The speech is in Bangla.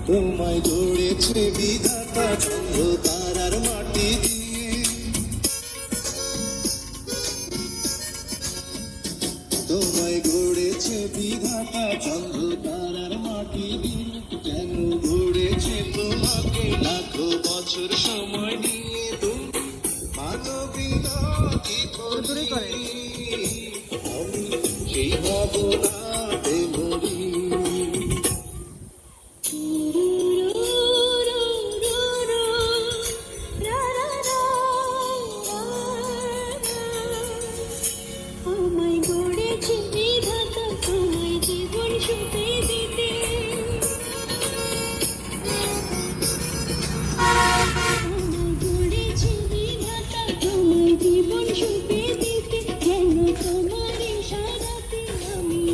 তোমায় গড়েছে বিধাতা চন্দ্র তারার মাটি দিয়ে, তোমায় গড়েছে বিধাতা চন্দ্র তারার মাটি দিয়ে, কেন গড়েছে তোমাকে লাখো বছর সময় নিয়ে, তুমি মানবীরা কি করি আমি সেই ভাবনা